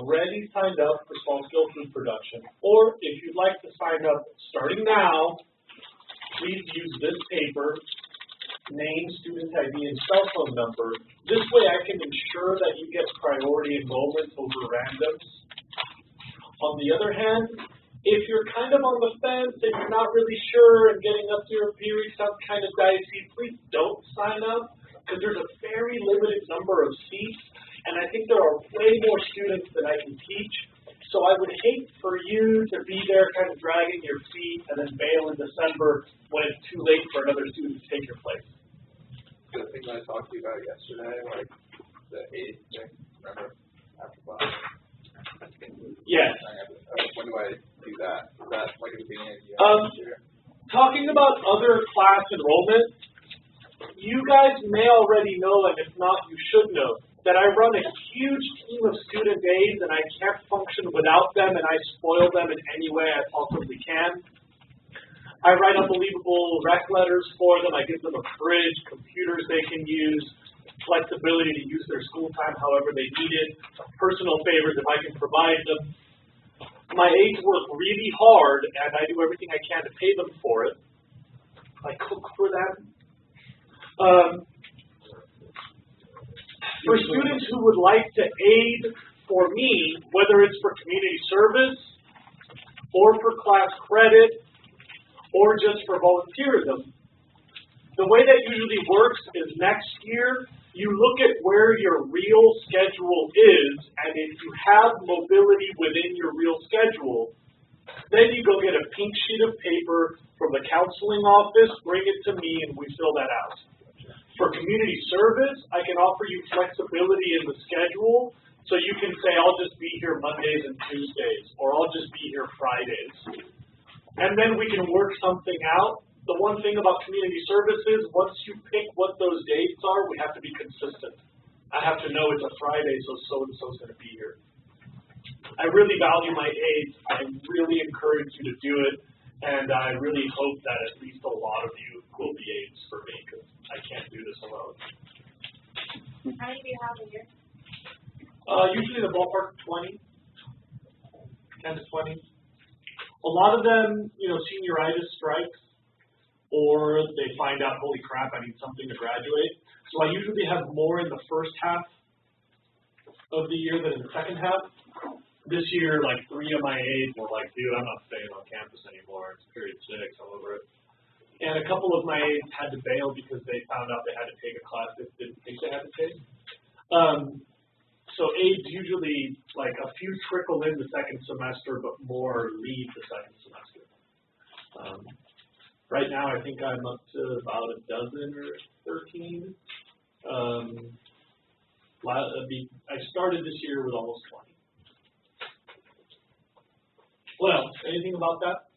already signed up for small-scale food production, or if you'd like to sign up starting now, please use this paper, name, student ID, and cell phone number. This way I can ensure that you get priority enrollment over randoms. On the other hand, if you're kind of on the fence and you're not really sure and getting up to your period sounds kind of dicey, please don't sign up because there's a very limited number of seats, and I think there are way more students than I can teach. So I would hate for you to be there kind of dragging your feet and then bail in December when it's too late for another student to take your place. The thing I talked to you about yesterday, like the aid thing, remember? After class. Yes. When do I do that? Is that like at the beginning of the year? Talking about other class enrollment, you guys may already know, and if not, you should know, that I run a huge team of student aides and I can't function without them, and I spoil them in any way I possibly can. I write unbelievable rec letters for them. I give them a fridge, computers they can use, flexibility to use their school time however they need it, personal favors if I can provide them. My aides work really hard, and I do everything I can to pay them for it. I cook for them. For students who would like to aid for me, whether it's for community service, or for class credit, or just for volunteerism, the way that usually works is next year, you look at where your real schedule is, and if you have mobility within your real schedule, then you go get a pink sheet of paper from the counseling office, bring it to me, and we fill that out. For community service, I can offer you flexibility in the schedule, so you can say, I'll just be here Mondays and Tuesdays, or I'll just be here Fridays. And then we can work something out. The one thing about community service is, once you pick what those dates are, we have to be consistent. I have to know it's a Friday, so so-and-so's going to be here. I really value my aides. I really encourage you to do it, and I really hope that at least a lot of you will be aides for me, because I can't do this alone. How many do you have a year? Usually the ballpark 20, 10 to 20. A lot of them, senioritis strikes, or they find out, holy crap, I need something to graduate. So I usually have more in the first half of the year than in the second half. This year, like 3 of my aides were like, dude, I'm not staying on campus anymore. It's period 6, I'm over it. And a couple of my aides had to bail because they found out they had to take a class they didn't think they had to take. So aides usually, like a few trickle in the second semester, but more leave the second semester. Right now, I think I'm up to about a dozen or 13. I started this year with almost 20. What else? Anything about that?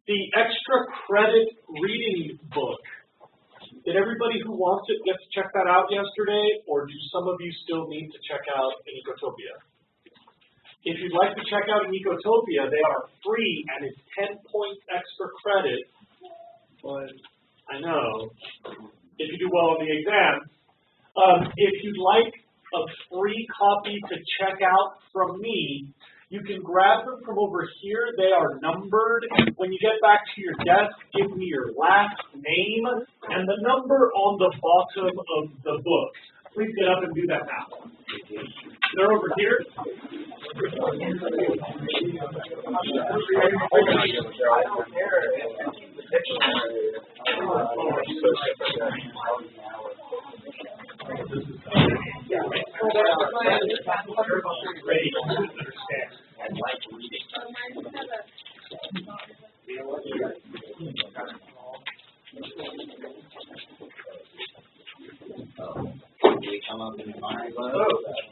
The extra credit reading book. Did everybody who wants it get to check that out yesterday, or do some of you still need to check out Ecotopia? If you'd like to check out Ecotopia, they are free, and it's 10 points extra credit. But I know, if you do well on the exam, if you'd like a free copy to check out from me, you can grab them from over here. They are numbered. When you get back to your desk, give me your last name and the number on the bottom of the book. Please get up and do that now. They're over here.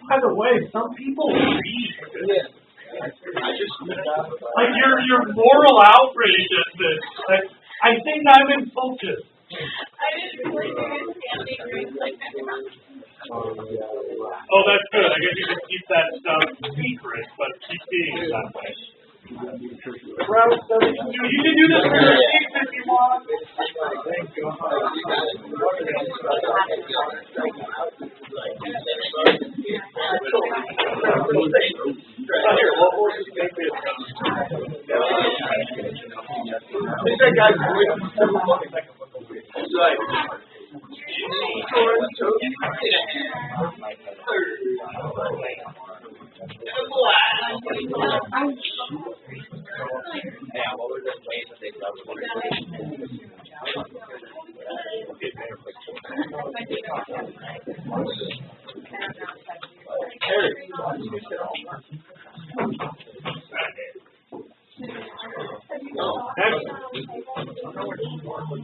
By the way, some people read. Like your moral outrage at this. Like, I think I'm in focus. I didn't really understand groups like that. Oh, that's good. I guess you can keep that stuff secret, but keep being it that way. Round 72. You can do this for your team if you want. Here, what forces make this? They said, guys, next.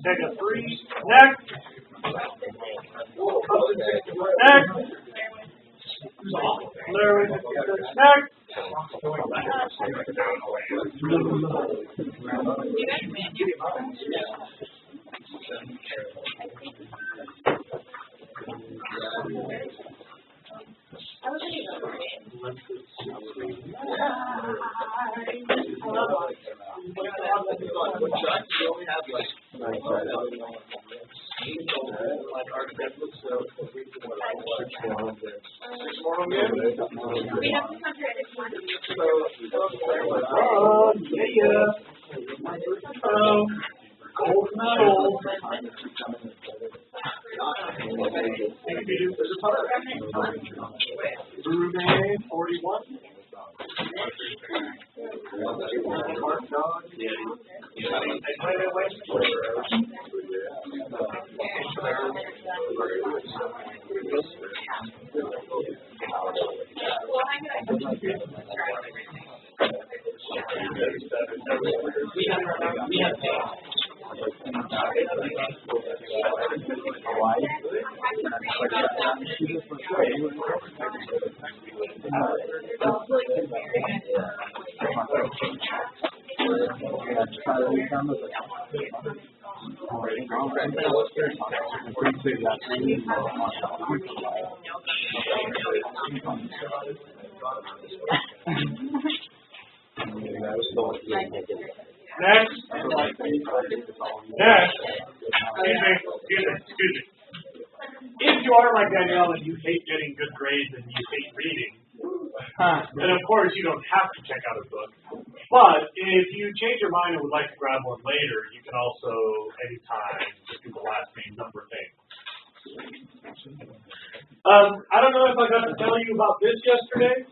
Take a 3. Next. Next. Larry, next. Gold medal. Brunei, 41. Next. Excuse me. If you are like Danielle and you hate getting good grades and you hate reading, then of course you don't have to check out a book. But if you change your mind and would like to grab one later, you can also anytime just do the last name number thing. I don't know if I got to tell you about this yesterday.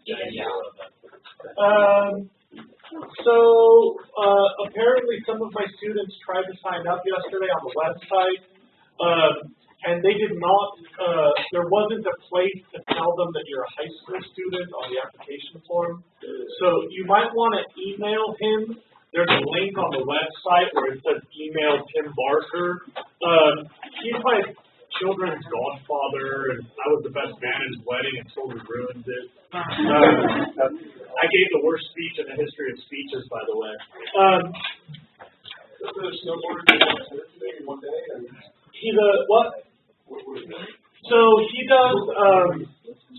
Apparently some of my students tried to sign up yesterday on the website, and they did not, there wasn't a place to tell them that you're a high school student on the application form. So you might want to email him. There's a link on the website where it says email Tim Barker. He's my children's godfather, and I was the best man at his wedding and totally ruined it. I gave the worst speech in the history of speeches, by the way. He's a, what? So he does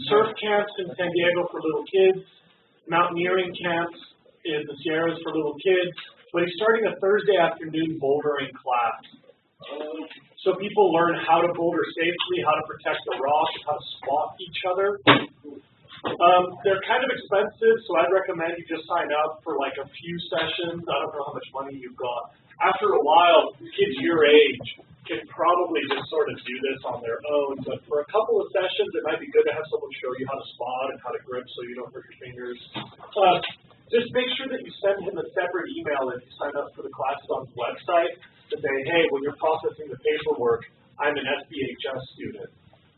surf camps in San Diego for little kids, mountaineering camps in the Sierras for little kids, but he's starting a Thursday afternoon bouldering class. So people learn how to boulder safely, how to protect the rock, how to spot each other. They're kind of expensive, so I'd recommend you just sign up for like a few sessions. I don't know how much money you've got. After a while, kids your age can probably just sort of do this on their own, but for a couple of sessions, it might be good to have someone show you how to spot and how to grip so you don't hurt your fingers. Just make sure that you send him a separate email if you sign up for the classes on the website to say, hey, when you're processing the paperwork, I'm an SBHS student,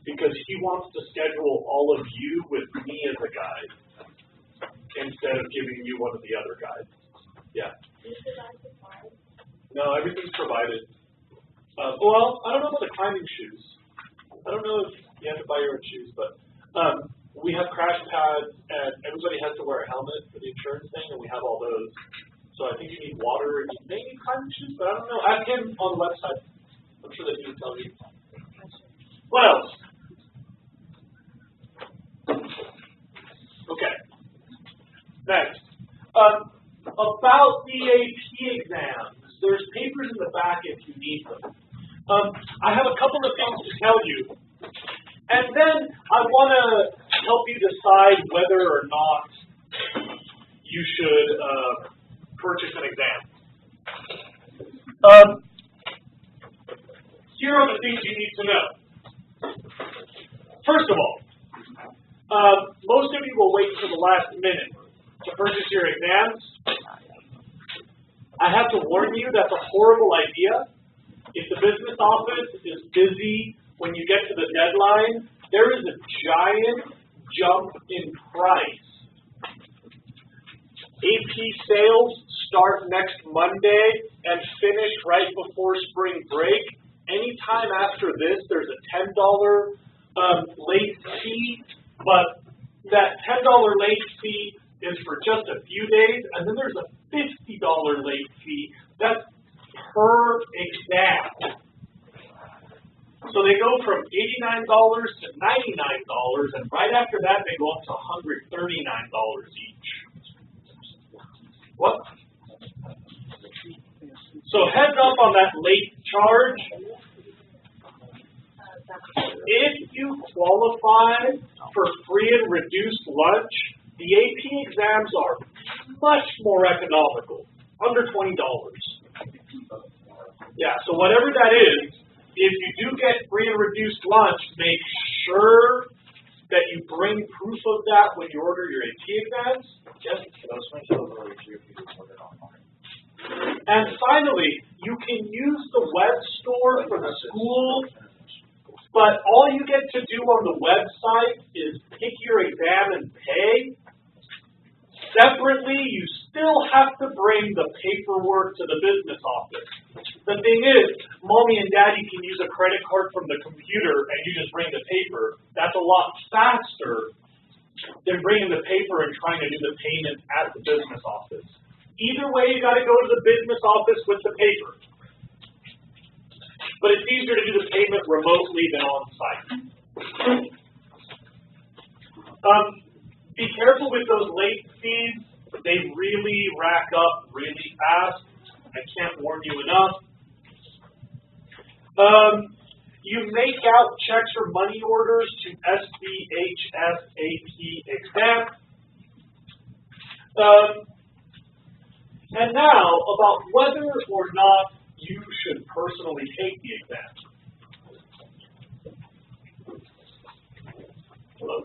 because he wants to schedule all of you with me as a guide instead of giving you one of the other guides. Yeah. No, everything's provided. Well, I don't know about the climbing shoes. I don't know if you have to buy your own shoes, but we have crash pads, and everybody has to wear a helmet for the insurance thing, and we have all those. So I think you need water, and you may need climbing shoes, but I don't know. Ask him on the website. I'm sure that he can tell you. What else? Okay. Next. About the AP exams, there's papers in the back if you need them. I have a couple of things to tell you. And then I want to help you decide whether or not you should purchase an exam. Here are the things you need to know. First of all, most of you will wait until the last minute to purchase your exams. I have to warn you that's a horrible idea. If the business office is busy when you get to the deadline, there is a giant jump in price. AP sales start next Monday and finish right before spring break. Anytime after this, there's a $10 late fee, but that $10 late fee is for just a few days, and then there's a $50 late fee. That's per exam. So they go from $89 to $99, and right after that, they go up to $139 each. What? So heads up on that late charge. If you qualify for free and reduced lunch, the AP exams are much more economical, under $20. Yeah, so whatever that is, if you do get free and reduced lunch, make sure that you bring proof of that when you order your AP exams. Yes? And finally, you can use the web store for the school, but all you get to do on the website is pick your exam and pay. Separately, you still have to bring the paperwork to the business office. The thing is, mommy and daddy can use a credit card from the computer and you just bring the paper. That's a lot faster than bringing the paper and trying to do the payment at the business office. Either way, you got to go to the business office with the paper. But it's easier to do the payment remotely than on site. Be careful with those late fees. They really rack up really fast. I can't warn you enough. You make out checks or money orders to SBHS APES exam. And now about whether or not you should personally take the exam. Hello?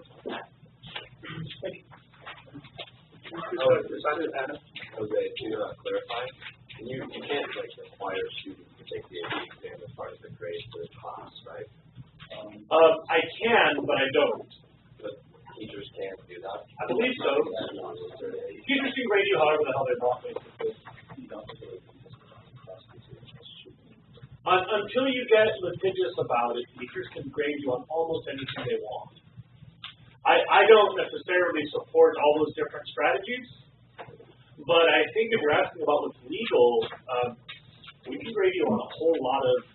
Okay, to clarify, you can't like require students to take the AP exam as part of the grade for the class, right? I can, but I don't. But teachers can't do that. I believe so. Teachers can grade you however the hell they want, basically. Until you get litigious about it, teachers can grade you on almost anything they want. I don't necessarily support all those different strategies, but I think if you're asking about what's legal, we can grade you on a whole lot of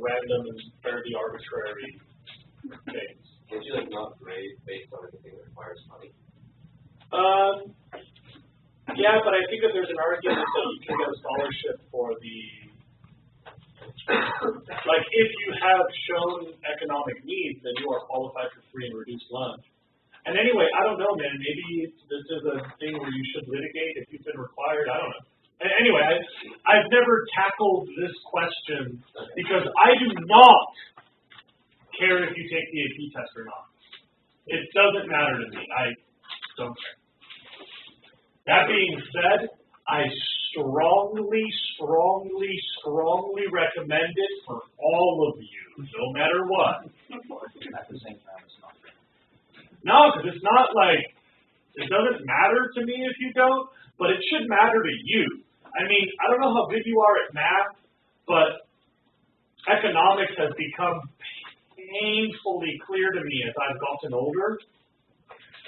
random and fairly arbitrary things. Would you like not grade based on anything that requires money? Yeah, but I think that there's an argument that you can get a scholarship for the, like if you have shown economic needs, then you are qualified for free and reduced lunch. And anyway, I don't know, man, maybe this is a thing where you should litigate if you've been required, I don't know. Anyway, I've never tackled this question because I do not care if you take the AP test or not. It doesn't matter to me. I don't care. That being said, I strongly recommend it for all of you, no matter what. At the same time, it's not fair. No, because it's not like, it doesn't matter to me if you don't, but it should matter to you. I mean, I don't know how good you are at math, but economics has become painfully clear to me as I've gotten older.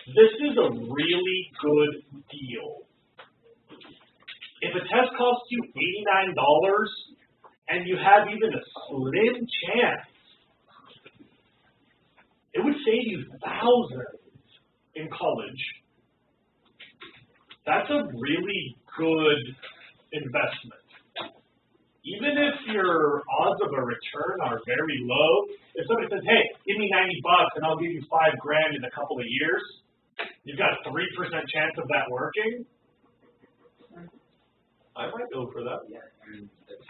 This is a really good deal. If a test costs you $89 and you have even a slim chance, it would save you thousands in college. That's a really good investment. even if your odds of a return are very low, if somebody says, hey, give me $90 and I'll give you $5,000 in a couple of years, you've got a 3% chance of that working. I might go for that. Yeah, and it's